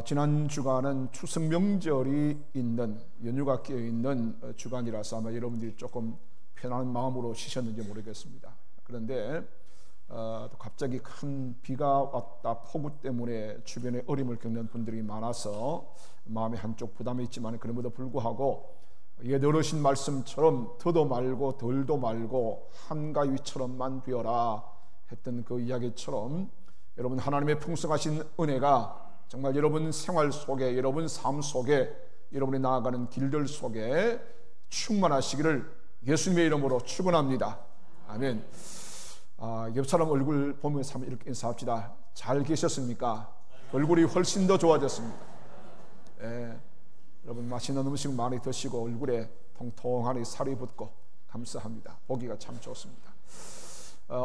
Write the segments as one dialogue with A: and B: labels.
A: 지난 주간은 추석 명절이 있는 연휴가 끼어 있는 주간이라서 아마 여러분들이 조금 편안한 마음으로 쉬셨는지 모르겠습니다. 그런데 갑자기 큰 비가 왔다 폭우 때문에 주변에 어려움을 겪는 분들이 많아서 마음에 한쪽 부담이 있지만 그럼에도 불구하고 옛 어르신 말씀처럼 더도 말고 덜도 말고 한가위처럼만 되어라 했던 그 이야기처럼 여러분 하나님의 풍성하신 은혜가 정말 여러분 생활 속에, 여러분 삶 속에, 여러분이 나아가는 길들 속에 충만하시기를 예수님의 이름으로 축원합니다. 아멘. 옆 사람 얼굴 보면서 한번 이렇게 인사합시다. 잘 계셨습니까? 얼굴이 훨씬 더 좋아졌습니다. 여러분 맛있는 음식 많이 드시고 얼굴에 통통하니 살이 붙고 감사합니다. 보기가 참 좋습니다.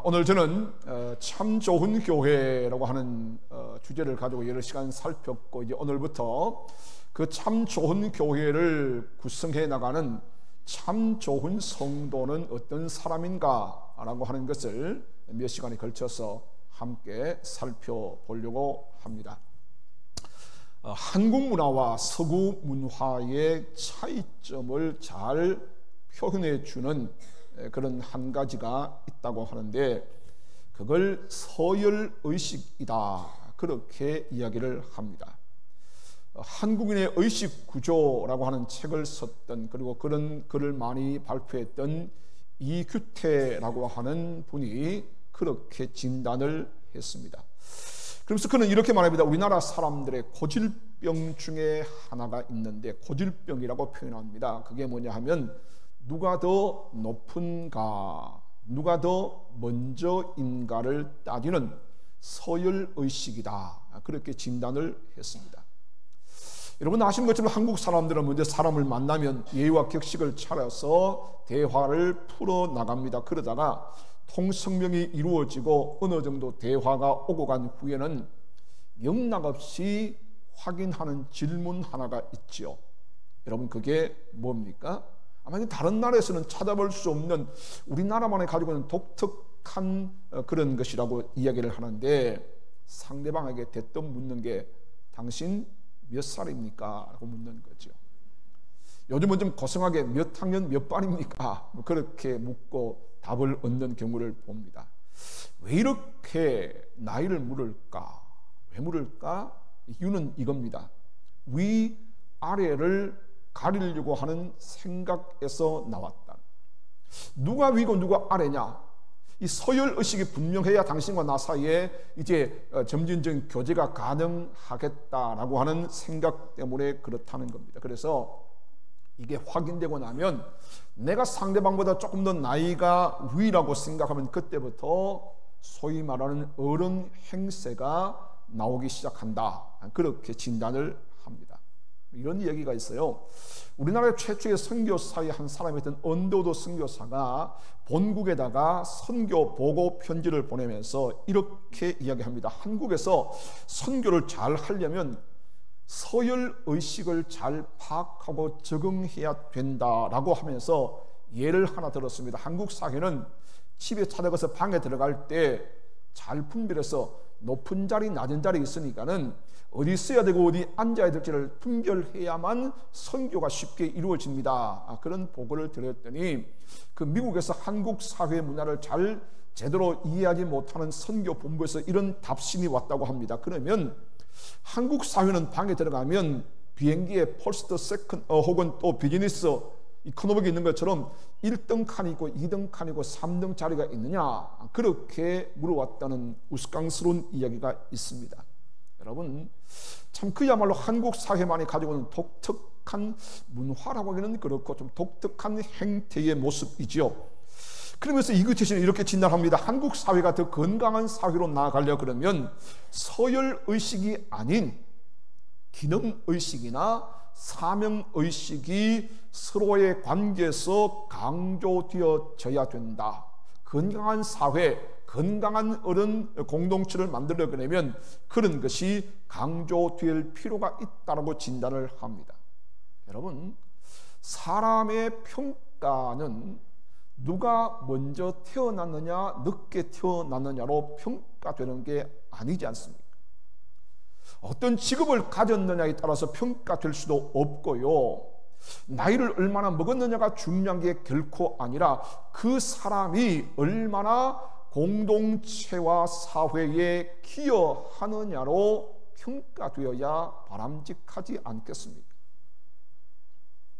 A: 오늘 저는 참 좋은 교회라고 하는 주제를 가지고 여러 시간 살폈고 이제 오늘부터 그 참 좋은 교회를 구성해 나가는 참 좋은 성도는 어떤 사람인가 라고 하는 것을 몇 시간에 걸쳐서 함께 살펴보려고 합니다. 한국 문화와 서구 문화의 차이점을 잘 표현해 주는 그런 한 가지가 있다고 하는데 그걸 서열의식이다 그렇게 이야기를 합니다. 한국인의 의식 구조라고 하는 책을 썼던 그리고 그런 글을 많이 발표했던 이규태라고 하는 분이 그렇게 진단을 했습니다. 그러면서 그는 이렇게 말합니다. 우리나라 사람들의 고질병 중에 하나가 있는데 고질병이라고 표현합니다. 그게 뭐냐 하면 누가 더 높은가, 누가 더 먼저인가를 따지는 서열의식이다. 그렇게 진단을 했습니다. 여러분 아시는 것처럼 한국 사람들은 먼저 사람을 만나면 예의와 격식을 차려서 대화를 풀어나갑니다. 그러다가 통성명이 이루어지고 어느 정도 대화가 오고 간 후에는 영락없이 확인하는 질문 하나가 있죠. 여러분 그게 뭡니까? 아마 다른 나라에서는 찾아볼 수 없는 우리나라만이 가지고 있는 독특한 그런 것이라고 이야기를 하는데 상대방에게 대뜸 묻는 게 당신 몇 살입니까? 라고 묻는 거죠. 요즘은 좀 고성하게 몇 학년 몇 반입니까? 그렇게 묻고 답을 얻는 경우를 봅니다. 왜 이렇게 나이를 물을까? 왜 물을까? 이유는 이겁니다. 위, 아래를 가리려고 하는 생각에서 나왔다. 누가 위고 누가 아래냐? 이 서열의식이 분명해야 당신과 나 사이에 이제 점진적인 교제가 가능하겠다라고 하는 생각 때문에 그렇다는 겁니다. 그래서 이게 확인되고 나면 내가 상대방보다 조금 더 나이가 위라고 생각하면 그때부터 소위 말하는 어른 행세가 나오기 시작한다. 그렇게 진단을 합니다. 이런 얘기가 있어요. 우리나라의 최초의 선교사의 한 사람이었던 언더우드 선교사가 본국에다가 선교 보고 편지를 보내면서 이렇게 이야기합니다. 한국에서 선교를 잘 하려면 서열의식을 잘 파악하고 적응해야 된다라고 하면서 예를 하나 들었습니다. 한국 사회는 집에 찾아가서 방에 들어갈 때 잘 분별해서 높은 자리 낮은 자리 있으니까는 어디 써야 되고 어디 앉아야 될지를 분별해야만 선교가 쉽게 이루어집니다. 그런 보고를 드렸더니 그 미국에서 한국 사회 문화를 잘 제대로 이해하지 못하는 선교 본부에서 이런 답신이 왔다고 합니다. 그러면 한국 사회는 방에 들어가면 비행기에 퍼스트, 세컨 혹은 또 비즈니스 이코노미가 있는 것처럼 1등 칸이 있고 2등 칸이고 3등 자리가 있느냐 그렇게 물어왔다는 우스꽝스러운 이야기가 있습니다. 여러분 참 그야말로 한국 사회만이 가지고 있는 독특한 문화라고 하기는 그렇고 좀 독특한 행태의 모습이지요. 그러면서 이규태 씨는 이렇게 진단합니다. 한국 사회가 더 건강한 사회로 나아가려 그러면 서열의식이 아닌 기능의식이나 사명의식이 서로의 관계에서 강조되어져야 된다. 건강한 사회, 건강한 어른 공동체를 만들려 그러면 그런 것이 강조될 필요가 있다고 진단을 합니다. 여러분, 사람의 평가는 누가 먼저 태어났느냐, 늦게 태어났느냐로 평가되는 게 아니지 않습니까? 어떤 직업을 가졌느냐에 따라서 평가될 수도 없고요. 나이를 얼마나 먹었느냐가 중요한 게 결코 아니라 그 사람이 얼마나 공동체와 사회에 기여하느냐로 평가되어야 바람직하지 않겠습니까?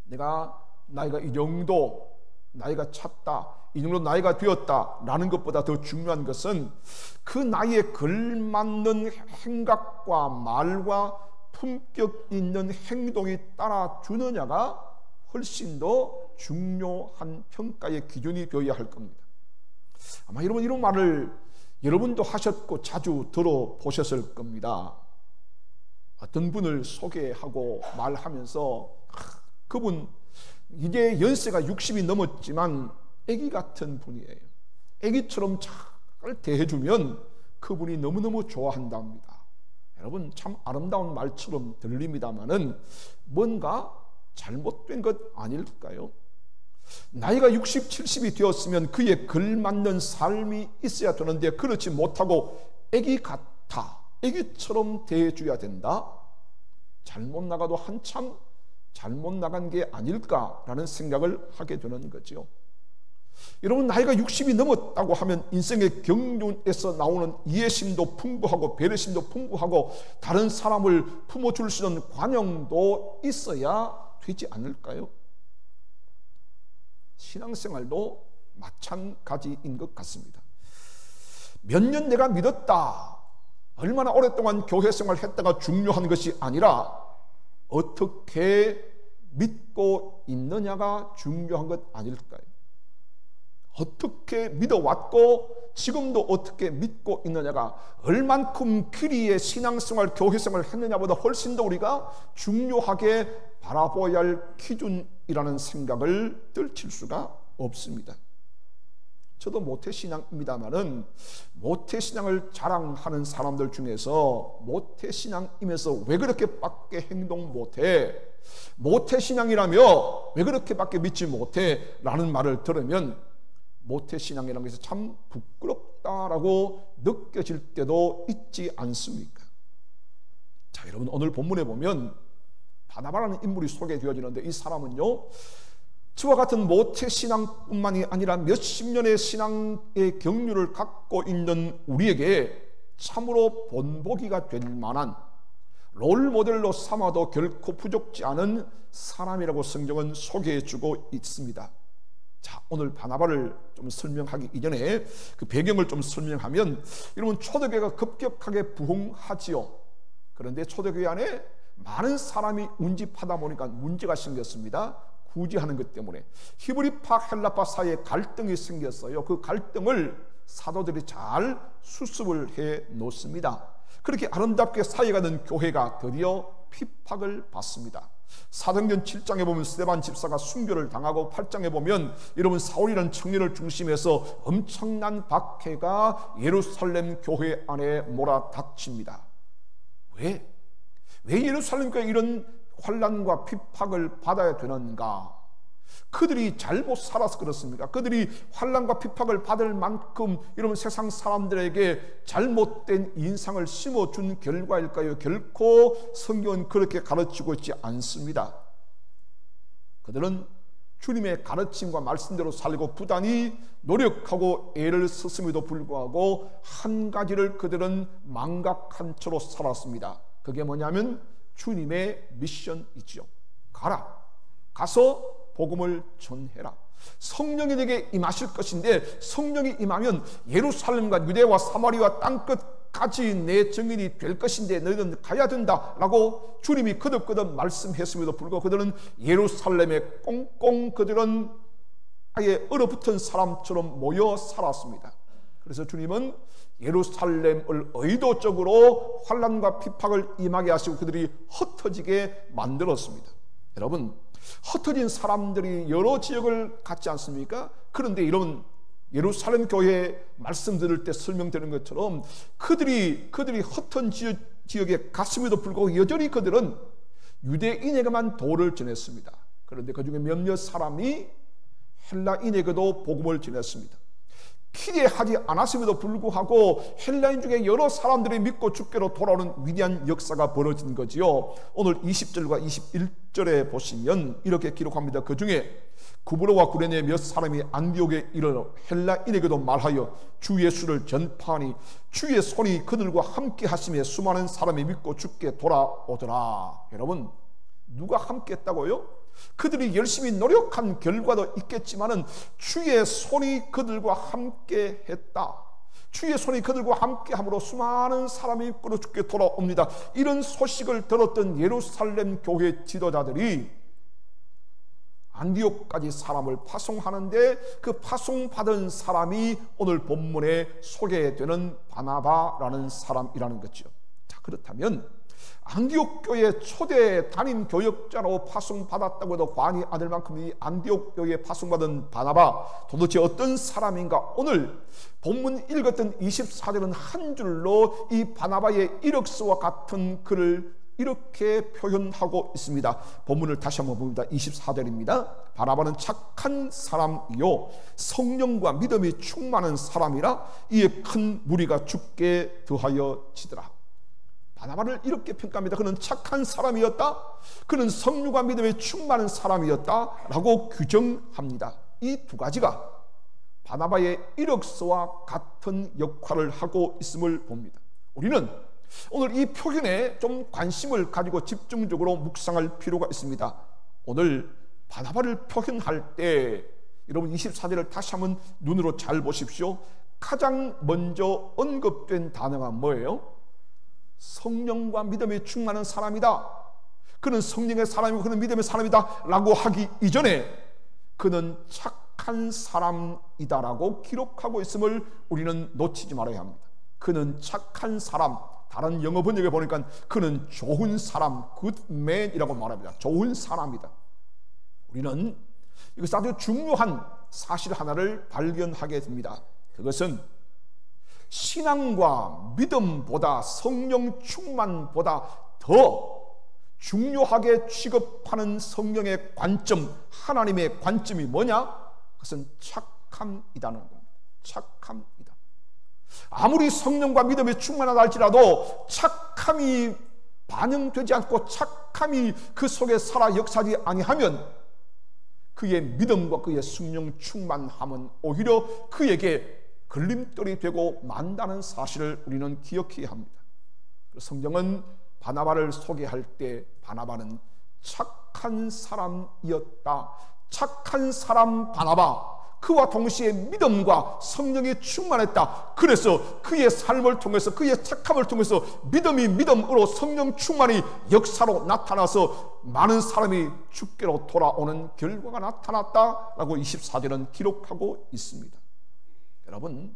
A: 내가 나이가 이 정도 나이가 찼다, 이 정도 나이가 되었다라는 것보다 더 중요한 것은 그 나이에 걸맞는 행각과 말과 품격 있는 행동이 따라주느냐가 훨씬 더 중요한 평가의 기준이 되어야 할 겁니다. 아마 여러분 이런 말을 여러분도 하셨고 자주 들어보셨을 겁니다. 어떤 분을 소개하고 말하면서 그분 이제 연세가 60이 넘었지만 아기 같은 분이에요. 아기처럼 잘 대해주면 그분이 너무너무 좋아한답니다. 여러분 참 아름다운 말처럼 들립니다마는 뭔가 잘못된 것 아닐까요? 나이가 60, 70이 되었으면 그에 걸맞는 삶이 있어야 되는데 그렇지 못하고 아기 같아, 아기처럼 대해줘야 된다? 잘못 나가도 한참 잘못 나간 게 아닐까라는 생각을 하게 되는 거죠. 여러분 나이가 60이 넘었다고 하면 인생의 경륜에서 나오는 이해심도 풍부하고 배려심도 풍부하고 다른 사람을 품어줄 수 있는 관용도 있어야 되지 않을까요? 신앙생활도 마찬가지인 것 같습니다. 몇 년 내가 믿었다, 얼마나 오랫동안 교회생활을 했다가 중요한 것이 아니라 어떻게 믿고 있느냐가 중요한 것 아닐까요? 어떻게 믿어왔고 지금도 어떻게 믿고 있느냐가 얼만큼 길이의 신앙생활, 교회생활을 했느냐보다 훨씬 더 우리가 중요하게 바라보아야 할 기준이라는 생각을 떨칠 수가 없습니다. 저도 모태신앙입니다만은 모태신앙을 자랑하는 사람들 중에서 모태신앙이면서 왜 그렇게밖에 행동 못해? 모태신앙이라며 왜 그렇게밖에 믿지 못해? 라는 말을 들으면 모태신앙이라는 것이 참 부끄럽다라고 느껴질 때도 있지 않습니까? 자, 여러분 오늘 본문에 보면 바나바라는 인물이 소개되어지는데 이 사람은요 저와 같은 모태신앙뿐만이 아니라 몇십 년의 신앙의 경륜을 갖고 있는 우리에게 참으로 본보기가 될 만한 롤모델로 삼아도 결코 부족지 않은 사람이라고 성경은 소개해주고 있습니다. 자, 오늘 바나바를 좀 설명하기 이전에 그 배경을 좀 설명하면 여러분 초대교회가 급격하게 부흥하지요. 그런데 초대교회 안에 많은 사람이 운집하다 보니까 문제가 생겼습니다. 구제하는 것 때문에 히브리파 헬라파 사이에 갈등이 생겼어요. 그 갈등을 사도들이 잘 수습을 해 놓습니다. 그렇게 아름답게 사이가 된 교회가 드디어 핍박을 받습니다. 사도행전 7장에 보면 스데반 집사가 순교를 당하고 8장에 보면 여러분 사울이라는 청년을 중심해서 엄청난 박해가 예루살렘 교회 안에 몰아닥칩니다. 왜 예루살렘 교회 이런 환난과 핍박을 받아야 되는가? 그들이 잘못 살아서 그렇습니까? 그들이 환난과 핍박을 받을 만큼 여러분 세상 사람들에게 잘못된 인상을 심어준 결과일까요? 결코 성경은 그렇게 가르치고 있지 않습니다. 그들은 주님의 가르침과 말씀대로 살고 부단히 노력하고 애를 썼음에도 불구하고 한 가지를 그들은 망각한 채로 살았습니다. 그게 뭐냐면 주님의 미션이지요. 가서 복음을 전해라. 성령이 내게 임하실 것인데 성령이 임하면 예루살렘과 유대와 사마리아 땅끝까지 내 증인이 될 것인데 너희는 가야 된다라고 주님이 거듭거듭 말씀했음에도 불구하고 그들은 예루살렘에 꽁꽁 그들은 아예 얼어붙은 사람처럼 모여 살았습니다. 그래서 주님은 예루살렘을 의도적으로 환난과 핍박을 임하게 하시고 그들이 흩어지게 만들었습니다. 여러분 흩어진 사람들이 여러 지역을 갖지 않습니까? 그런데 이런 예루살렘 교회 말씀 들을 때 설명되는 것처럼 그들이 흩은 지역에 갔음에도 불구하고 여전히 그들은 유대인에게만 도를 전했습니다. 그런데 그 중에 몇몇 사람이 헬라인에게도 복음을 전했습니다. 기대하지 않았음에도 불구하고 헬라인 중에 여러 사람들이 믿고 주께로 돌아오는 위대한 역사가 벌어진 거지요. 오늘 20절과 21절에 보시면 이렇게 기록합니다. 그 중에 구브로와 구레네 몇 사람이 안디옥에 이르러 헬라인에게도 말하여 주 예수를 전파하니 주의 손이 그들과 함께 하심에 수많은 사람이 믿고 주께 돌아오더라. 여러분, 누가 함께 했다고요? 그들이 열심히 노력한 결과도 있겠지만은 주의 손이 그들과 함께 했다. 주의 손이 그들과 함께 함으로 수많은 사람이 믿고 주께 돌아옵니다. 이런 소식을 들었던 예루살렘 교회 지도자들이 안디옥까지 사람을 파송하는데 그 파송받은 사람이 오늘 본문에 소개되는 바나바라는 사람이라는 거죠. 자, 그렇다면 안디옥 교회 초대 담임 교역자로 파송받았다고 해도 과언이 아닐 만큼 이 안디옥 교회에 파송받은 바나바, 도대체 어떤 사람인가? 오늘 본문 읽었던 24절은 한 줄로 이 바나바의 이력서와 같은 글을 이렇게 표현하고 있습니다. 본문을 다시 한번 봅니다. 24절입니다. 바나바는 착한 사람이요 성령과 믿음이 충만한 사람이라 이에 큰 무리가 주께 더하여 지더라. 바나바를 이렇게 평가합니다. 그는 착한 사람이었다. 그는 성령과 믿음에 충만한 사람이었다 라고 규정합니다. 이 두 가지가 바나바의 이력서와 같은 역할을 하고 있음을 봅니다. 우리는 오늘 이 표현에 좀 관심을 가지고 집중적으로 묵상할 필요가 있습니다. 오늘 바나바를 표현할 때 여러분 24절을 다시 한번 눈으로 잘 보십시오. 가장 먼저 언급된 단어가 뭐예요? 성령과 믿음에 충만한 사람이다. 그는 성령의 사람이고 그는 믿음의 사람이다 라고 하기 이전에 그는 착한 사람이다라고 기록하고 있음을 우리는 놓치지 말아야 합니다. 그는 착한 사람, 다른 영어 번역에 보니까 그는 좋은 사람, good man이라고 말합니다. 좋은 사람이다. 우리는 이것은 아주 중요한 사실 하나를 발견하게 됩니다. 그것은 신앙과 믿음보다 성령 충만보다 더 중요하게 취급하는 성령의 관점, 하나님의 관점이 뭐냐? 그것은 착함이라는 겁니다. 착함이다. 아무리 성령과 믿음이 충만하다 할지라도 착함이 반영되지 않고 착함이 그 속에 살아 역사하지 아니하면 그의 믿음과 그의 성령 충만함은 오히려 그에게 걸림돌이 되고 만다는 사실을 우리는 기억해야 합니다. 성경은 바나바를 소개할 때 바나바는 착한 사람이었다. 착한 사람 바나바, 그와 동시에 믿음과 성령이 충만했다. 그래서 그의 삶을 통해서 그의 착함을 통해서 믿음이 믿음으로 성령 충만이 역사로 나타나서 많은 사람이 주께로 돌아오는 결과가 나타났다라고 24절은 기록하고 있습니다. 여러분,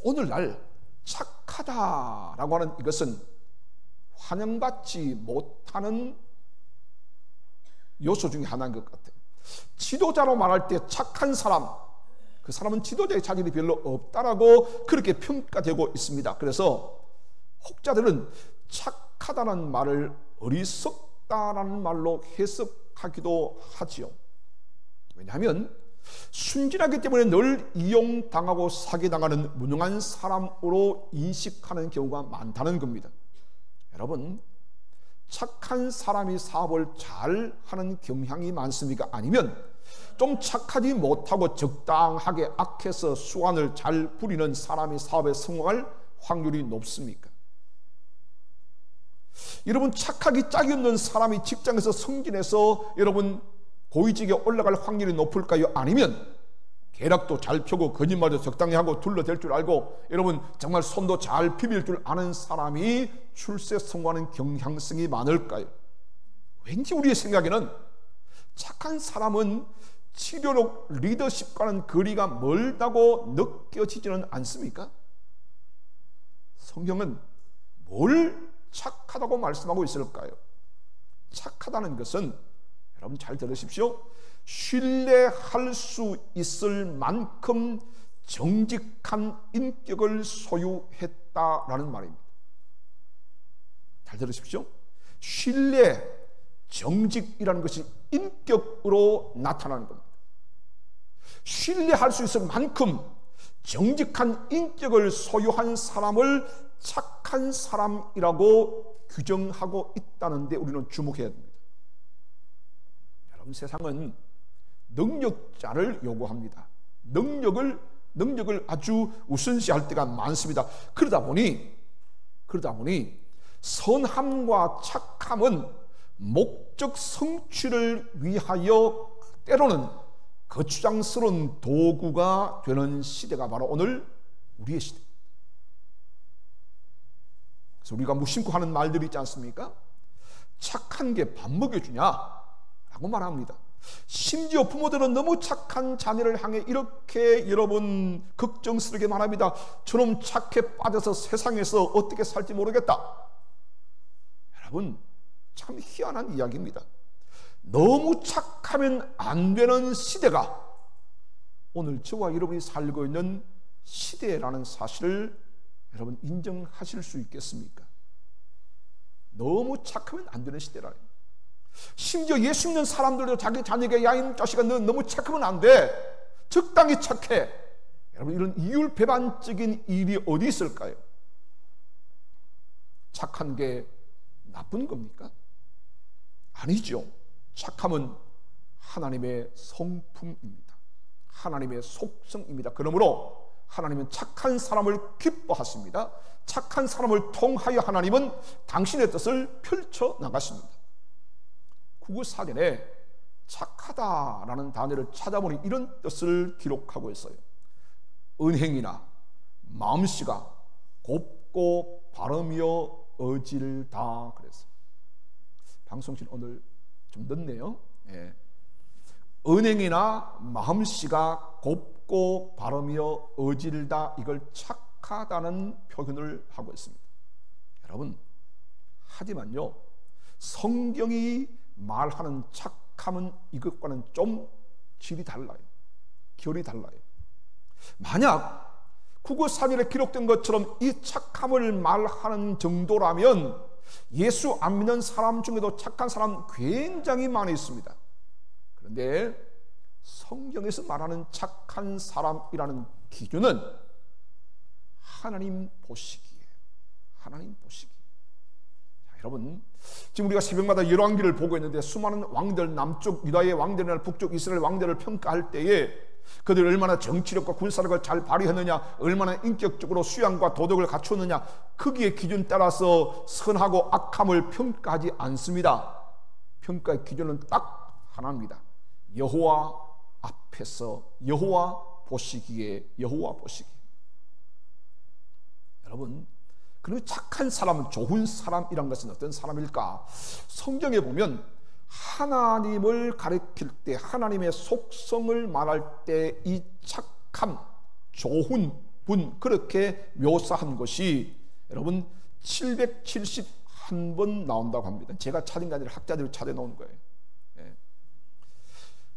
A: 오늘날 착하다라고 하는 이것은 환영받지 못하는 요소 중에 하나인 것 같아요. 지도자로 말할 때 착한 사람, 그 사람은 지도자의 자질이 별로 없다라고 그렇게 평가되고 있습니다. 그래서 혹자들은 착하다는 말을 어리석다라는 말로 해석하기도 하지요. 왜냐하면 순진하기 때문에 늘 이용당하고 사기당하는 무능한 사람으로 인식하는 경우가 많다는 겁니다. 여러분, 착한 사람이 사업을 잘 하는 경향이 많습니까? 아니면 좀 착하지 못하고 적당하게 악해서 수완을 잘 부리는 사람이 사업에 성공할 확률이 높습니까? 여러분, 착하기 짝이 없는 사람이 직장에서 승진해서 여러분 고위직에 올라갈 확률이 높을까요? 아니면 계략도 잘 펴고 거짓말도 적당히 하고 둘러댈 줄 알고 여러분 정말 손도 잘 비빌 줄 아는 사람이 출세 성공하는 경향성이 많을까요? 왠지 우리의 생각에는 착한 사람은 치료력 리더십과는 거리가 멀다고 느껴지지는 않습니까? 성경은 뭘 착하다고 말씀하고 있을까요? 착하다는 것은 여러분 잘 들으십시오. 신뢰할 수 있을 만큼 정직한 인격을 소유했다라는 말입니다. 잘 들으십시오. 신뢰, 정직이라는 것이 인격으로 나타나는 겁니다. 신뢰할 수 있을 만큼 정직한 인격을 소유한 사람을 착한 사람이라고 규정하고 있다는 데 우리는 주목해야 됩니다. 여러분, 세상은 능력자를 요구합니다. 능력을 아주 우선시할 때가 많습니다. 그러다 보니 선함과 착함은 목적 성취를 위하여 때로는 거추장스러운 도구가 되는 시대가 바로 오늘 우리의 시대. 그래서 우리가 무심코 하는 말들이 있지 않습니까? 착한 게 밥 먹여주냐? 라고 말합니다. 심지어 부모들은 너무 착한 자녀를 향해 이렇게 여러분 걱정스럽게 말합니다. 저놈 착해 빠져서 세상에서 어떻게 살지 모르겠다. 여러분, 참 희한한 이야기입니다. 너무 착하면 안 되는 시대가 오늘 저와 여러분이 살고 있는 시대라는 사실을 여러분 인정하실 수 있겠습니까? 너무 착하면 안 되는 시대라는, 심지어 예수 믿는 사람들도 자기 자녀에게 야, 이 자식아, 너 너무 착하면 안 돼, 적당히 착해. 여러분, 이런 이율배반적인 일이 어디 있을까요? 착한 게 나쁜 겁니까? 아니죠. 착함은 하나님의 성품입니다. 하나님의 속성입니다. 그러므로 하나님은 착한 사람을 기뻐하십니다. 착한 사람을 통하여 하나님은 당신의 뜻을 펼쳐 나가십니다. 구구사전에 착하다라는 단어를 찾아보니 이런 뜻을 기록하고 있어요. 은행이나 마음씨가 곱고 바르며 어질다 그랬어요. 방송실 오늘 좀 늦네요. 예. 은행이나 마음씨가 곱고 바르며 어질다, 이걸 착하다는 표현을 하고 있습니다. 여러분, 하지만요, 성경이 말하는 착함은 이것과는 좀 질이 달라요. 결이 달라요. 만약 국어사전에 기록된 것처럼 이 착함을 말하는 정도라면 예수 안 믿는 사람 중에도 착한 사람 굉장히 많이 있습니다. 그런데 성경에서 말하는 착한 사람이라는 기준은 하나님 보시기에, 하나님 보시기에. 자, 여러분, 지금 우리가 새벽마다 열왕기를 보고 있는데 수많은 왕들, 남쪽 유다의 왕들이나 북쪽 이스라엘 왕들을 평가할 때에 그들이 얼마나 정치력과 군사력을 잘 발휘했느냐, 얼마나 인격적으로 수양과 도덕을 갖추었느냐, 거기에 기준 따라서 선하고 악함을 평가하지 않습니다. 평가의 기준은 딱 하나입니다. 여호와 앞에서, 여호와 보시기에, 여호와 보시기에. 여러분, 그리고 착한 사람은, 좋은 사람이란 것은 어떤 사람일까? 성경에 보면 하나님을 가리킬 때, 하나님의 속성을 말할 때 이 착함, 좋은 분, 그렇게 묘사한 것이 여러분 771번 나온다고 합니다. 제가 찾은 게 아니라 학자들이 찾아놓은 거예요. 예.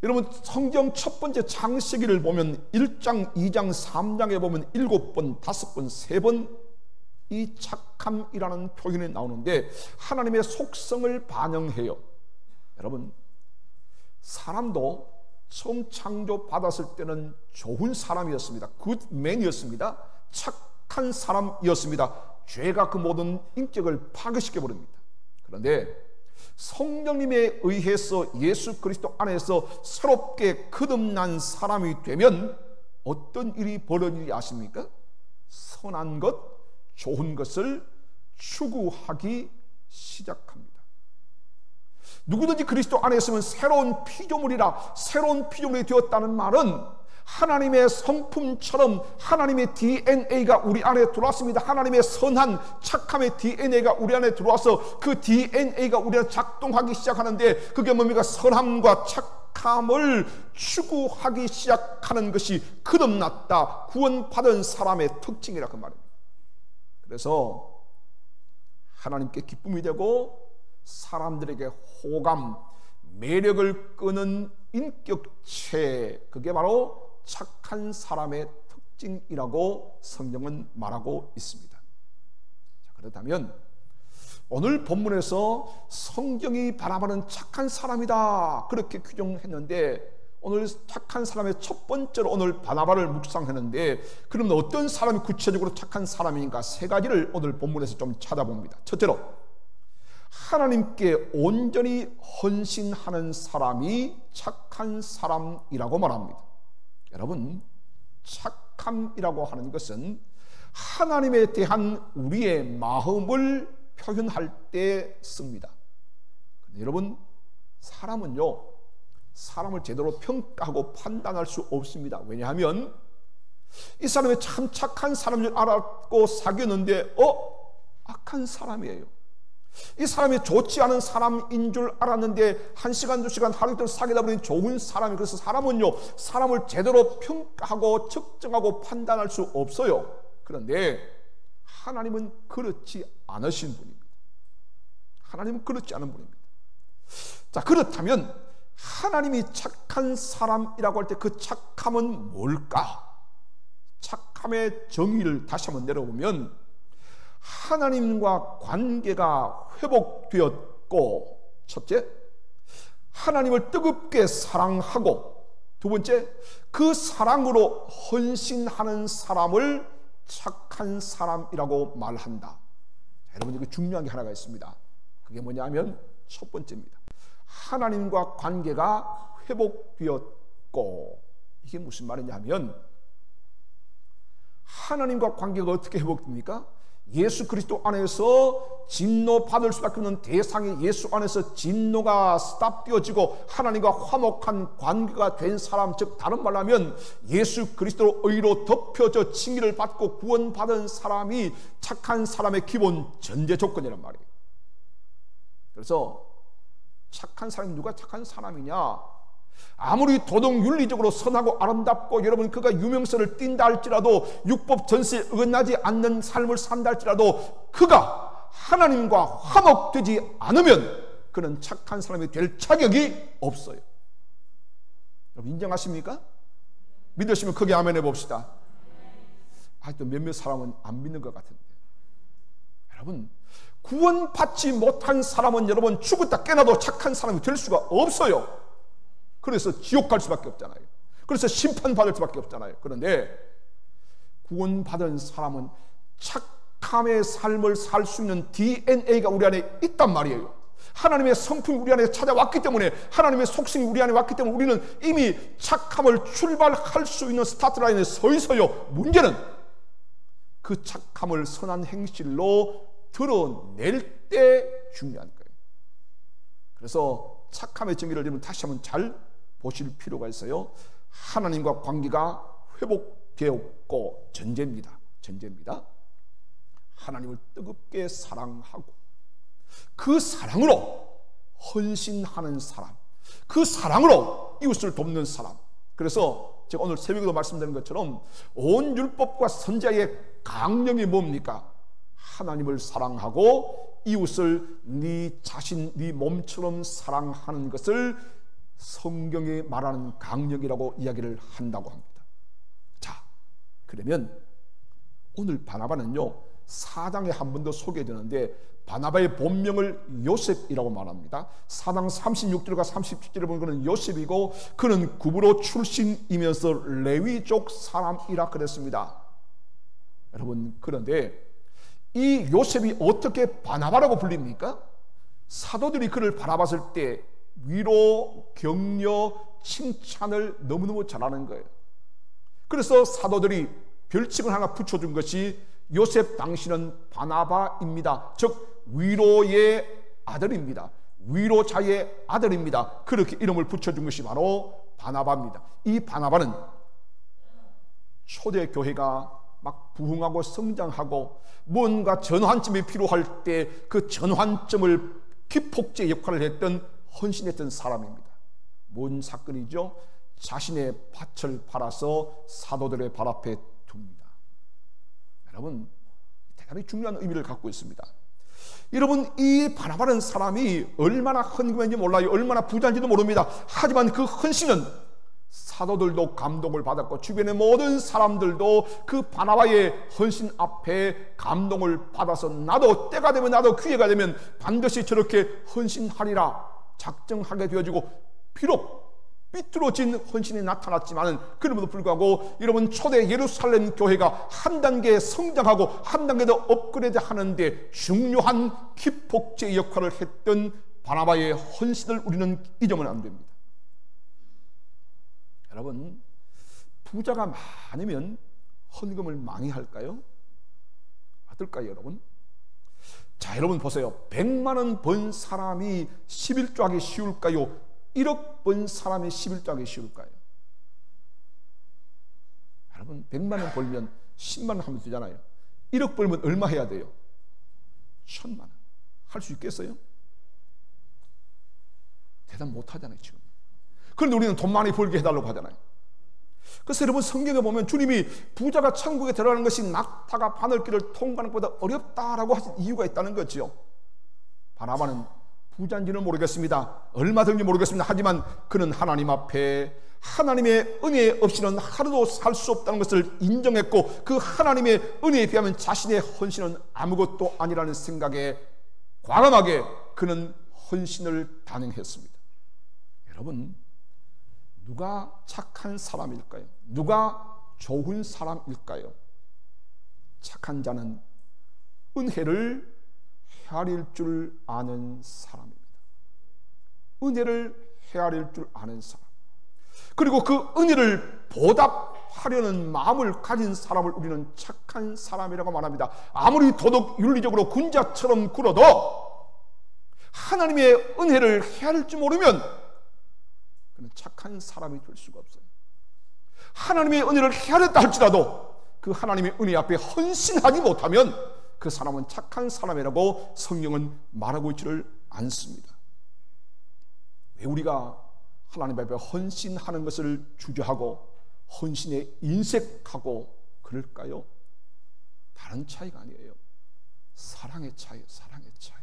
A: 여러분, 성경 첫 번째 창세기를 보면 1장, 2장, 3장에 보면 7번, 5번, 3번 이 착함이라는 표현이 나오는데 하나님의 속성을 반영해요. 여러분, 사람도 처음 창조받았을 때는 좋은 사람이었습니다. 굿맨이었습니다. 착한 사람이었습니다. 죄가 그 모든 인격을 파괴시켜버립니다. 그런데 성령님에 의해서 예수 그리스도 안에서 새롭게 거듭난 사람이 되면 어떤 일이 벌어지지 아십니까? 선한 것, 좋은 것을 추구하기 시작합니다. 누구든지 그리스도 안에 있으면 새로운 피조물이라, 새로운 피조물이 되었다는 말은 하나님의 성품처럼 하나님의 DNA가 우리 안에 들어왔습니다. 하나님의 선한 착함의 DNA가 우리 안에 들어와서 그 DNA가 우리 안에 작동하기 시작하는데, 그게 뭡니까? 선함과 착함을 추구하기 시작하는 것이 거듭났다, 구원받은 사람의 특징이라 그 말입니다. 그래서 하나님께 기쁨이 되고 사람들에게 호감, 매력을 끄는 인격체, 그게 바로 착한 사람의 특징이라고 성경은 말하고 있습니다. 자, 그렇다면 오늘 본문에서 성경이 바라보는 착한 사람이다 그렇게 규정했는데 오늘 착한 사람의 첫 번째로 오늘 바나바를 묵상하는데, 그러면 어떤 사람이 구체적으로 착한 사람인가 세 가지를 오늘 본문에서 좀 찾아봅니다. 첫째로, 하나님께 온전히 헌신하는 사람이 착한 사람이라고 말합니다. 여러분, 착함이라고 하는 것은 하나님에 대한 우리의 마음을 표현할 때 씁니다. 여러분, 사람은요, 사람을 제대로 평가하고 판단할 수 없습니다. 왜냐하면 이 사람이 참 착한 사람인 줄 알았고 사귀었는데 악한 사람이에요. 이 사람이 좋지 않은 사람인 줄 알았는데 1시간, 2시간, 하루 이틀 사귀다 보니 좋은 사람이. 그래서 사람은요, 사람을 제대로 평가하고 측정하고 판단할 수 없어요. 그런데 하나님은 그렇지 않으신 분입니다. 하나님은 그렇지 않은 분입니다. 자, 그렇다면 하나님이 착한 사람이라고 할 때 그 착함은 뭘까? 착함의 정의를 다시 한번 내려보면, 하나님과 관계가 회복되었고, 첫째, 하나님을 뜨겁게 사랑하고, 두 번째, 그 사랑으로 헌신하는 사람을 착한 사람이라고 말한다. 여러분, 이거 중요한 게 하나가 있습니다. 그게 뭐냐면 첫 번째입니다. 하나님과 관계가 회복되었고, 이게 무슨 말이냐면, 하나님과 관계가 어떻게 회복됩니까? 예수 그리스도 안에서 진노받을 수밖에 없는 대상이 예수 안에서 진노가 스탑되어지고 하나님과 화목한 관계가 된 사람, 즉 다른 말로 하면 예수 그리스도로 의로 덮여져 칭의를 받고 구원받은 사람이 착한 사람의 기본 전제 조건이란 말이에요. 그래서 착한 사람이 누가 착한 사람이냐? 아무리 도덕윤리적으로 선하고 아름답고 여러분 그가 유명세를 띈다 할지라도, 율법 전세에 어긋나지 않는 삶을 산다 할지라도, 그가 하나님과 화목되지 않으면 그는 착한 사람이 될 자격이 없어요. 여러분 인정하십니까? 믿으시면 크게 아멘 해봅시다. 또 몇몇 사람은 안 믿는 것 같은데, 여러분 구원받지 못한 사람은 여러분 죽었다 깨나도 착한 사람이 될 수가 없어요. 그래서 지옥 갈 수밖에 없잖아요. 그래서 심판받을 수밖에 없잖아요. 그런데 구원받은 사람은 착함의 삶을 살 수 있는 DNA가 우리 안에 있단 말이에요. 하나님의 성품이 우리 안에 찾아왔기 때문에, 하나님의 속성이 우리 안에 왔기 때문에 우리는 이미 착함을 출발할 수 있는 스타트 라인에 서 있어요. 문제는 그 착함을 선한 행실로 드러낼 때 중요한 거예요. 그래서 착함의 정의를 여러분 다시 한번 잘 보실 필요가 있어요. 하나님과 관계가 회복되었고, 전제입니다. 하나님을 뜨겁게 사랑하고 그 사랑으로 헌신하는 사람, 그 사랑으로 이웃을 돕는 사람. 그래서 제가 오늘 새벽에도 말씀드린 것처럼 온 율법과 선지자의 강령이 뭡니까? 하나님을 사랑하고 이웃을 네 자신, 네 몸처럼 사랑하는 것을 성경이 말하는 강령이라고 이야기를 한다고 합니다. 자, 그러면 오늘 바나바는요, 4장에 한 번 더 소개되는데 바나바의 본명을 요셉이라고 말합니다. 4장 36절과 37절에 보면 그는 요셉이고, 그는 구브로 출신이면서 레위족 사람이라 그랬습니다. 여러분, 그런데 이 요셉이 어떻게 바나바라고 불립니까? 사도들이 그를 바라봤을 때 위로, 격려, 칭찬을 너무너무 잘하는 거예요. 그래서 사도들이 별칭을 하나 붙여준 것이 요셉 당신은 바나바입니다. 즉 위로의 아들입니다. 위로자의 아들입니다. 그렇게 이름을 붙여준 것이 바로 바나바입니다. 이 바나바는 초대교회가 막 부흥하고 성장하고 뭔가 전환점이 필요할 때 그 전환점을 기폭제 역할을 했던, 헌신했던 사람입니다. 뭔 사건이죠? 자신의 밭을 팔아서 사도들의 발 앞에 둡니다. 여러분, 대단히 중요한 의미를 갖고 있습니다. 여러분, 이 바나바라는 사람이 얼마나 헌금했는지 몰라요. 얼마나 부자인지도 모릅니다. 하지만 그 헌신은 사도들도 감동을 받았고 주변의 모든 사람들도 그 바나바의 헌신 앞에 감동을 받아서 나도 때가 되면, 나도 기회가 되면 반드시 저렇게 헌신하리라 작정하게 되어지고, 비록 삐뚤어진 헌신이 나타났지만 그럼에도 불구하고 여러분 초대 예루살렘 교회가 한 단계 성장하고 한 단계 더 업그레이드 하는데 중요한 기폭제 역할을 했던 바나바의 헌신을 우리는 잊으면 안 됩니다. 여러분, 부자가 많으면 헌금을 많이 할까요? 어떨까요, 여러분? 자, 여러분 보세요. 100만 원 번 사람이 11조 하기 쉬울까요? 1억 번 사람이 11조 하기 쉬울까요? 여러분, 100만 원 벌면 10만 원 하면 되잖아요. 1억 벌면 얼마 해야 돼요? 1000만 원. 할 수 있겠어요? 대답 못 하잖아요, 지금. 그런데 우리는 돈 많이 벌게 해달라고 하잖아요. 그래서 여러분, 성경에 보면 주님이 부자가 천국에 들어가는 것이 낙타가 바늘길을 통과하는 것보다 어렵다라고 하신 이유가 있다는 거죠. 바나바는 부자인지는 모르겠습니다. 얼마 든지 모르겠습니다. 하지만 그는 하나님 앞에 하나님의 은혜 없이는 하루도 살 수 없다는 것을 인정했고, 그 하나님의 은혜에 비하면 자신의 헌신은 아무것도 아니라는 생각에 과감하게 그는 헌신을 단행했습니다. 여러분, 누가 착한 사람일까요? 누가 좋은 사람일까요? 착한 자는 은혜를 헤아릴 줄 아는 사람입니다. 은혜를 헤아릴 줄 아는 사람. 그리고 그 은혜를 보답하려는 마음을 가진 사람을 우리는 착한 사람이라고 말합니다. 아무리 도덕 윤리적으로 군자처럼 굴어도 하나님의 은혜를 헤아릴 줄 모르면 그는 착한 사람이 될 수가 없어요. 하나님의 은혜를 헤아렸다 할지라도 그 하나님의 은혜 앞에 헌신하지 못하면 그 사람은 착한 사람이라고 성경은 말하고 있지를 않습니다. 왜 우리가 하나님 앞에 헌신하는 것을 주저하고 헌신에 인색하고 그럴까요? 다른 차이가 아니에요. 사랑의 차이예요. 사랑의 차이.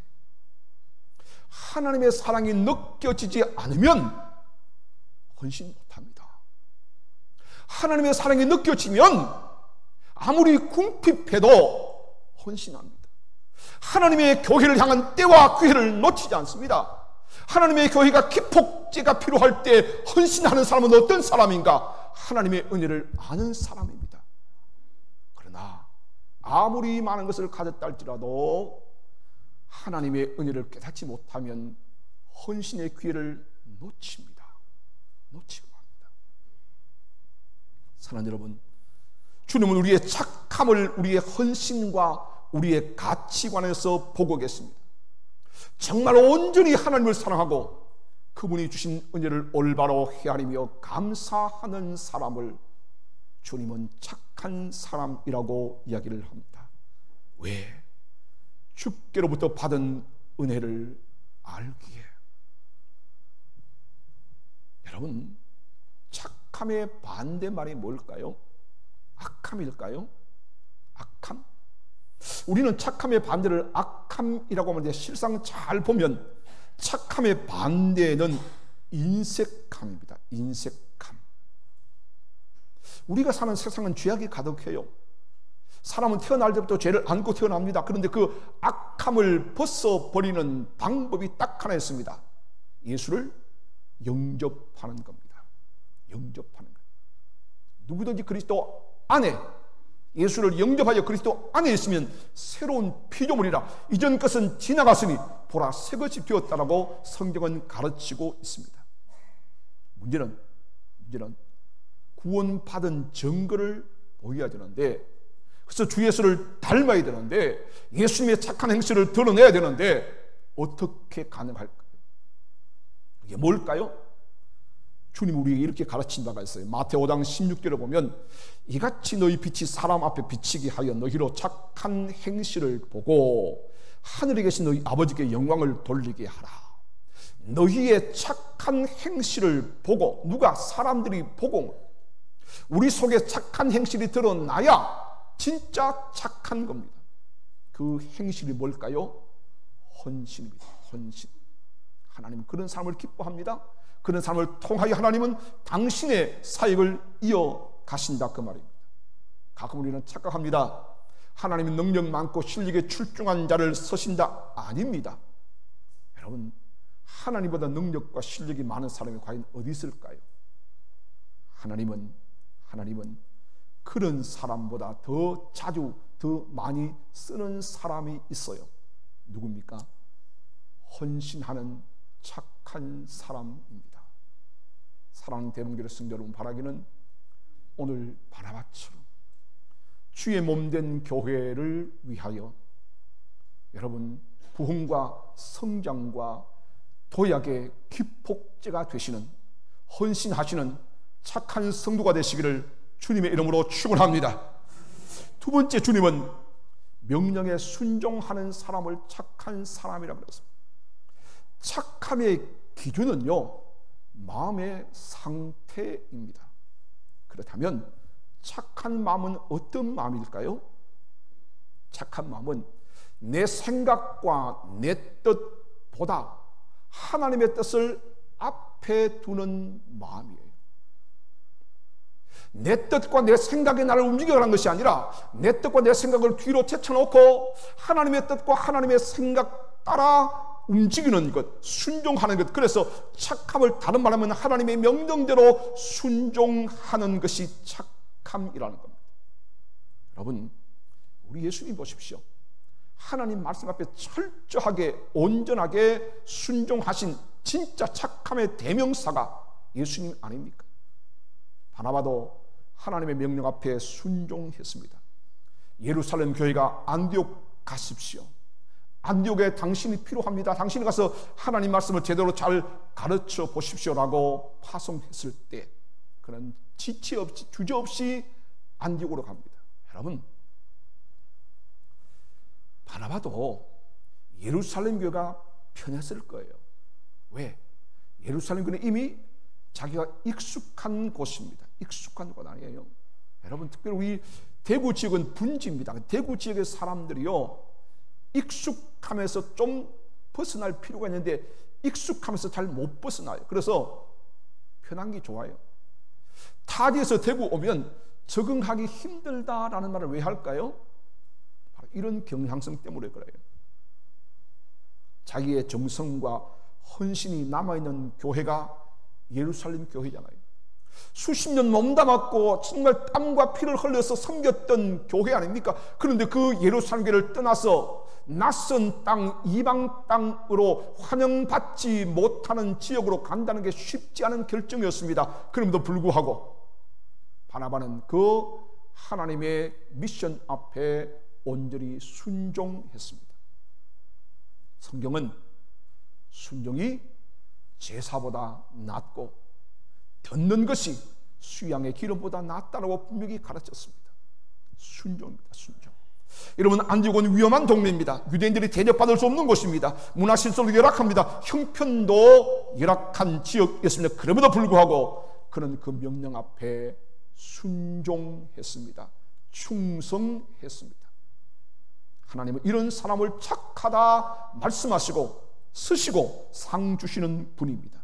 A: 하나님의 사랑이 느껴지지 않으면 헌신 못합니다. 하나님의 사랑이 느껴지면 아무리 궁핍해도 헌신합니다. 하나님의 교회를 향한 때와 기회를 놓치지 않습니다. 하나님의 교회가 기폭제가 필요할 때 헌신하는 사람은 어떤 사람인가? 하나님의 은혜를 아는 사람입니다. 그러나 아무리 많은 것을 가졌다 할지라도 하나님의 은혜를 깨닫지 못하면 헌신의 기회를 놓칩니다. 놓치고 합니다. 사랑하는 여러분, 주님은 우리의 착함을 우리의 헌신과 우리의 가치관에서 보고 계십니다. 정말 온전히 하나님을 사랑하고 그분이 주신 은혜를 올바로 헤아리며 감사하는 사람을 주님은 착한 사람이라고 이야기를 합니다. 왜? 주께로부터 받은 은혜를 알기에. 여러분, 착함의 반대말이 뭘까요? 악함일까요? 악함? 우리는 착함의 반대를 악함이라고 하는데 실상 잘 보면 착함의 반대는 인색함입니다. 인색함. 우리가 사는 세상은 죄악이 가득해요. 사람은 태어날 때부터 죄를 안고 태어납니다. 그런데 그 악함을 벗어버리는 방법이 딱 하나 있습니다. 예수를 영접하는 겁니다. 영접하는 것. 누구든지 그리스도 안에 예수를 영접하여 그리스도 안에 있으면 새로운 피조물이라 이전 것은 지나갔으니 보라 새 것이 되었다라고 성경은 가르치고 있습니다. 문제는 구원받은 증거를 보여야 되는데, 그래서 주 예수를 닮아야 되는데, 예수님의 착한 행실을 드러내야 되는데 어떻게 가능할까요? 이게 뭘까요? 주님 우리에게 이렇게 가르친 바가 있어요. 마태오 5장 16절을 보면 이같이 너희 빛이 사람 앞에 비치게 하여 너희로 착한 행실을 보고 하늘에 계신 너희 아버지께 영광을 돌리게 하라. 너희의 착한 행실을 보고, 누가? 사람들이 보고 우리 속에 착한 행실이 드러나야 진짜 착한 겁니다. 그 행실이 뭘까요? 헌신입니다. 헌신. 하나님은 그런 삶을 기뻐합니다. 그런 삶을 통하여 하나님은 당신의 사역을 이어가신다 그 말입니다. 가끔 우리는 착각합니다. 하나님은 능력 많고 실력에 출중한 자를 쓰신다. 아닙니다. 여러분, 하나님보다 능력과 실력이 많은 사람이 과연 어디 있을까요? 하나님은 그런 사람보다 더 자주 더 많이 쓰는 사람이 있어요. 누굽니까? 헌신하는 착한 사람입니다. 사랑하는 대문교회 성도 여러분, 바라기는 오늘 바나바처럼 주의 몸된 교회를 위하여 여러분 부흥과 성장과 도약의 기폭제가 되시는 헌신하시는 착한 성도가 되시기를 주님의 이름으로 축원합니다. 두 번째, 주님은 명령에 순종하는 사람을 착한 사람이라고 그랬습니다. 착함의 기준은요, 마음의 상태입니다. 그렇다면 착한 마음은 어떤 마음일까요? 착한 마음은 내 생각과 내 뜻보다 하나님의 뜻을 앞에 두는 마음이에요. 내 뜻과 내 생각이 나를 움직여가는 것이 아니라 내 뜻과 내 생각을 뒤로 제쳐놓고 하나님의 뜻과 하나님의 생각 따라 움직이는 것, 순종하는 것. 그래서 착함을 다른 말하면 하나님의 명령대로 순종하는 것이 착함이라는 겁니다. 여러분, 우리 예수님 보십시오. 하나님 말씀 앞에 철저하게 온전하게 순종하신 진짜 착함의 대명사가 예수님 아닙니까? 바나바도 하나님의 명령 앞에 순종했습니다. 예루살렘 교회가 안디옥 가십시오. 안디옥에 당신이 필요합니다. 당신이 가서 하나님 말씀을 제대로 잘 가르쳐 보십시오라고 파송했을 때 그는 지체 없이 주저없이 안디옥으로 갑니다. 여러분, 바나바도 예루살렘 교회가 편했을 거예요. 왜? 예루살렘 교회는 이미 자기가 익숙한 곳입니다. 익숙한 곳 아니에요. 여러분, 특별히 우리 대구 지역은 분지입니다. 대구 지역의 사람들이요, 익숙함에서 좀 벗어날 필요가 있는데 익숙함에서 잘 못 벗어나요. 그래서 편한 게 좋아요. 타지에서 대구 오면 적응하기 힘들다라는 말을 왜 할까요? 바로 이런 경향성 때문에 그래요. 자기의 정성과 헌신이 남아있는 교회가 예루살렘 교회잖아요. 수십 년 몸담았고 정말 땀과 피를 흘려서 섬겼던 교회 아닙니까? 그런데 그 예루살렘 교회를 떠나서 낯선 땅, 이방 땅으로 환영받지 못하는 지역으로 간다는 게 쉽지 않은 결정이었습니다. 그럼에도 불구하고 바나바는 그 하나님의 미션 앞에 온전히 순종했습니다. 성경은 순종이 제사보다 낫고 듣는 것이 수양의 기름보다 낫다라고 분명히 가르쳤습니다. 순종입니다. 순종. 여러분, 안디옥은 위험한 동네입니다. 유대인들이 대접받을 수 없는 곳입니다. 문화신설도 열악합니다. 형편도 열악한 지역이었습니다. 그럼에도 불구하고 그는 그 명령 앞에 순종했습니다. 충성했습니다. 하나님은 이런 사람을 착하다 말씀하시고 쓰시고 상 주시는 분입니다.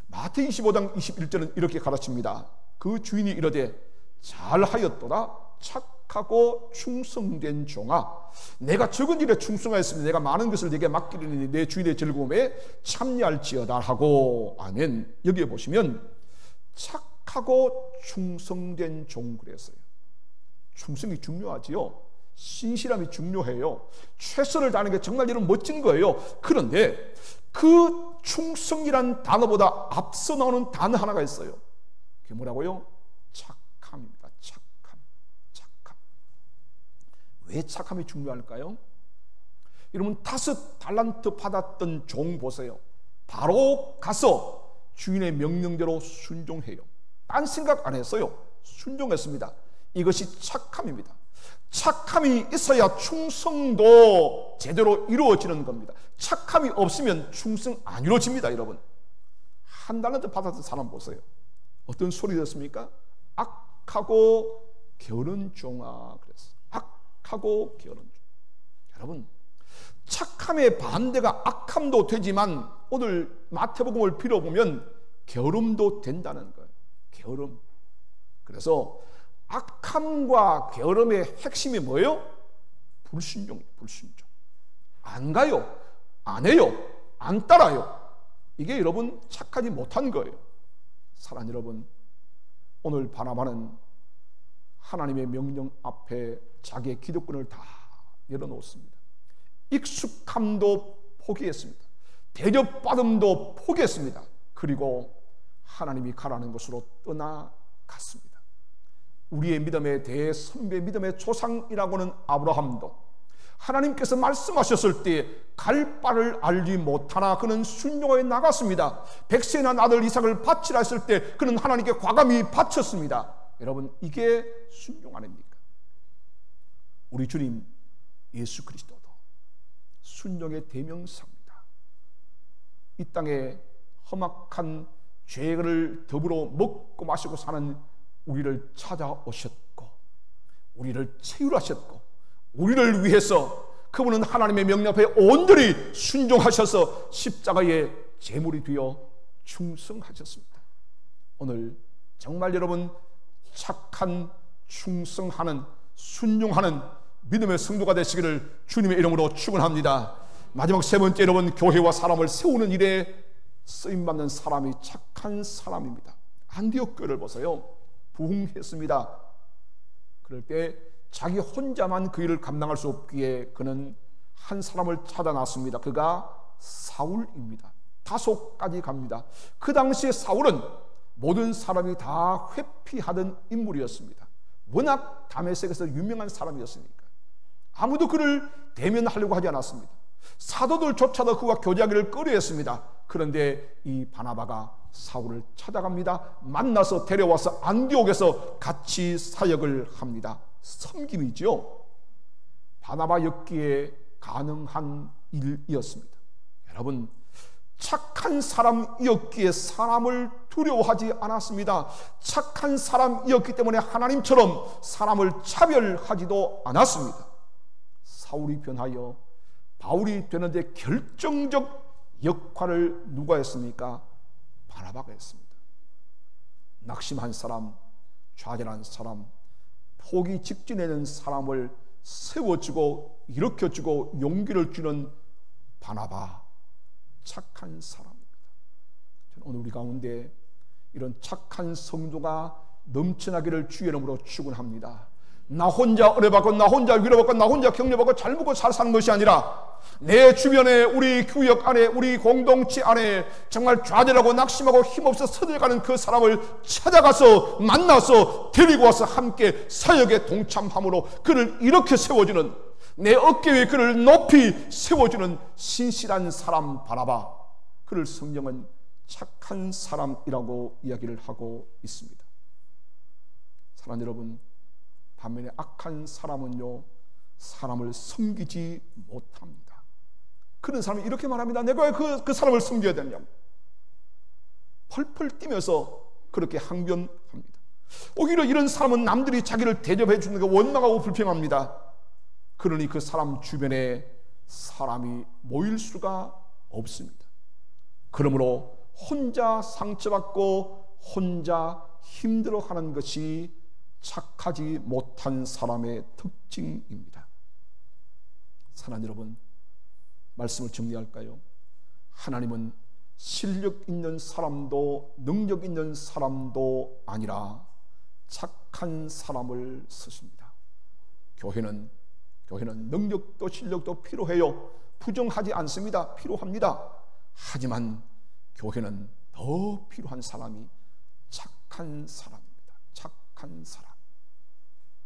A: 마태복음 25장 21절은 이렇게 가르칩니다. 그 주인이 이르되 잘하였도다 착하고 충성된 종아, 내가 적은 일에 충성하였으니 내가 많은 것을 네게 맡기리니 내 주인의 즐거움에 참여할지어다 하고. 아멘. 여기에 보시면 착하고 충성된 종 그랬어요. 충성이 중요하지요. 신실함이 중요해요. 최선을 다하는 게 정말 이런 멋진 거예요. 그런데 그 충성이란 단어보다 앞서 나오는 단어 하나가 있어요. 그게 뭐라고요? 착함입니다. 착함. 왜 착함이 중요할까요? 여러분, 5달란트 받았던 종 보세요. 바로 가서 주인의 명령대로 순종해요. 딴 생각 안 했어요. 순종했습니다. 이것이 착함입니다. 착함이 있어야 충성도 제대로 이루어지는 겁니다. 착함이 없으면 충성 안 이루어집니다. 여러분, 한 달란트 받았던 사람 보세요. 어떤 소리 듣습니까? 악하고 게으른 종아 그랬어요. 악하고 게으른 종. 여러분, 착함의 반대가 악함도 되지만 오늘 마태복음을 빌어보면 게으름도 된다는 거예요. 게으름. 그래서 악함과 게으름의 핵심이 뭐예요? 불순종이에요. 불순종. 안 가요. 안 해요. 안 따라요. 이게 여러분 착하지 못한 거예요. 사랑하는 여러분, 오늘 바나바는 하나님의 명령 앞에 자기의 기득권을 다 내려놓습니다. 익숙함도 포기했습니다. 대접받음도 포기했습니다. 그리고 하나님이 가라는 곳으로 떠나갔습니다. 우리의 믿음의 대선배, 믿음의 조상이라고는 아브라함도 하나님께서 말씀하셨을 때 갈 바를 알지 못하나 그는 순종하여 나갔습니다. 백세의 난 아들 이삭을 바치라 했을 때 그는 하나님께 과감히 바쳤습니다. 여러분, 이게 순종 아닙니까? 우리 주님 예수 그리스도도 순종의 대명사입니다. 이 땅에 험악한 죄를 더불어 먹고 마시고 사는 우리를 찾아오셨고 우리를 치유하셨고 우리를 위해서 그분은 하나님의 명령 앞에 온전히 순종하셔서 십자가의 제물이 되어 충성하셨습니다. 오늘 정말 여러분 착한 충성하는 순종하는 믿음의 성도가 되시기를 주님의 이름으로 축원합니다. 마지막 세 번째, 여러분 교회와 사람을 세우는 일에 쓰임받는 사람이 착한 사람입니다. 안디옥 교회를 보세요. 부흥했습니다. 그럴 때 자기 혼자만 그 일을 감당할 수 없기에 그는 한 사람을 찾아놨습니다. 그가 사울입니다. 다소까지 갑니다. 그 당시에 사울은 모든 사람이 다 회피하던 인물이었습니다. 워낙 다메섹에서 유명한 사람이었으니까 아무도 그를 대면하려고 하지 않았습니다. 사도들조차도 그와 교제하기를 꺼려했습니다. 그런데 이 바나바가 사울을 찾아갑니다. 만나서 데려와서 안디옥에서 같이 사역을 합니다. 섬김이지요. 바나바였기에 가능한 일이었습니다. 여러분, 착한 사람이었기에 사람을 두려워하지 않았습니다. 착한 사람이었기 때문에 하나님처럼 사람을 차별하지도 않았습니다. 사울이 변하여 바울이 되는데 결정적 역할을 누가 했습니까? 바나바가 했습니다. 낙심한 사람, 좌절한 사람, 포기 직전에 있는 사람을 세워주고 일으켜주고 용기를 주는 바나바, 착한 사람입니다. 저는 오늘 우리 가운데 이런 착한 성도가 넘쳐나기를 주의 이름으로 축원합니다. 나 혼자 은혜받고 나 혼자 위로받고 나 혼자 격려받고 잘 먹고 잘 사는 것이 아니라 내 주변에 우리 구역 안에 우리 공동체 안에 정말 좌절하고 낙심하고 힘없어 서들어가는 그 사람을 찾아가서 만나서 데리고 와서 함께 사역에 동참함으로 그를 이렇게 세워주는, 내 어깨 위에 그를 높이 세워주는 신실한 사람 바나바, 그를 성경은 착한 사람이라고 이야기를 하고 있습니다. 사랑하는 여러분, 반면에 악한 사람은요 사람을 섬기지 못합니다. 그런 사람이 이렇게 말합니다. 내가 왜 그 사람을 섬겨야 되냐고 펄펄 뛰면서 그렇게 항변합니다. 오히려 이런 사람은 남들이 자기를 대접해 주는 게 원망하고 불평합니다. 그러니 그 사람 주변에 사람이 모일 수가 없습니다. 그러므로 혼자 상처받고 혼자 힘들어하는 것이 착하지 못한 사람의 특징입니다. 사랑하는 여러분, 말씀을 정리할까요? 하나님은 실력 있는 사람도 능력 있는 사람도 아니라 착한 사람을 쓰십니다. 교회는 능력도 실력도 필요해요. 부정하지 않습니다. 필요합니다. 하지만 교회는 더 필요한 사람이 착한 사람입니다. 착한 사람,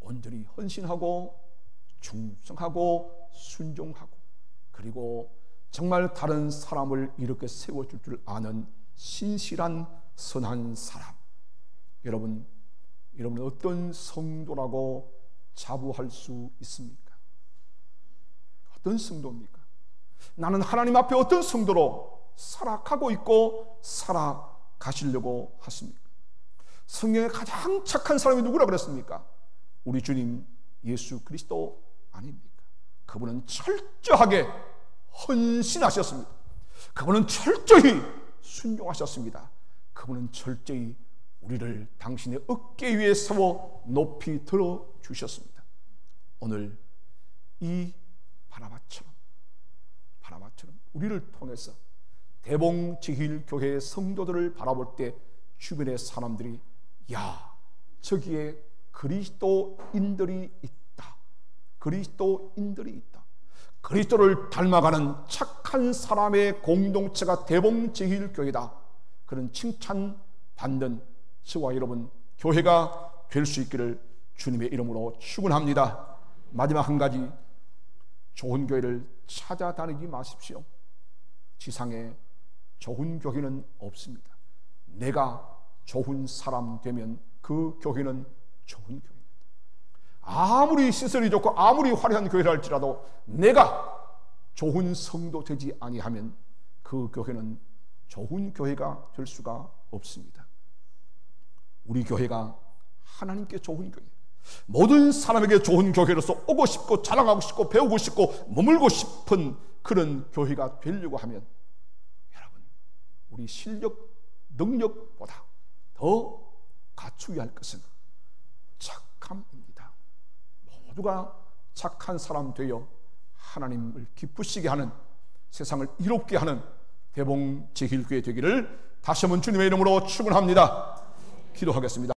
A: 온전히 헌신하고 충성하고 순종하고 그리고 정말 다른 사람을 이렇게 세워줄 줄 아는 신실한 선한 사람. 여러분은 어떤 성도라고 자부할 수 있습니까? 어떤 성도입니까? 나는 하나님 앞에 어떤 성도로 살아가고 있고 살아가시려고 하십니까? 성경에 가장 착한 사람이 누구라 그랬습니까? 우리 주님 예수 그리스도 아닙니까? 그분은 철저하게 헌신하셨습니다. 그분은 철저히 순종하셨습니다. 그분은 철저히 우리를 당신의 어깨 위에 세워 높이 들어주셨습니다. 오늘 이 바나바처럼 우리를 통해서 대봉제일교회의 성도들을 바라볼 때 주변의 사람들이 야, 저기에 그리스도인들이 있다. 그리스도인들이 있다. 그리스도를 닮아가는 착한 사람의 공동체가 대봉제일교회다. 그런 칭찬받는 저와 여러분 교회가 될 수 있기를 주님의 이름으로 축원합니다. 마지막 한 가지, 좋은 교회를 찾아다니지 마십시오. 지상에 좋은 교회는 없습니다. 내가 좋은 사람 되면 그 교회는 좋은 교회입니다. 아무리 시설이 좋고 아무리 화려한 교회라 할지라도 내가 좋은 성도 되지 아니하면 그 교회는 좋은 교회가 될 수가 없습니다. 우리 교회가 하나님께 좋은 교회, 모든 사람에게 좋은 교회로서 오고 싶고 자랑하고 싶고 배우고 싶고 머물고 싶은 그런 교회가 되려고 하면 여러분, 우리 실력, 능력보다 더 갖추어야 할 것은 착함입니다. 모두가 착한 사람 되어 하나님을 기쁘시게 하는, 세상을 이롭게 하는 대봉제일교회 되기를 다시 한번 주님의 이름으로 축원합니다. 기도하겠습니다.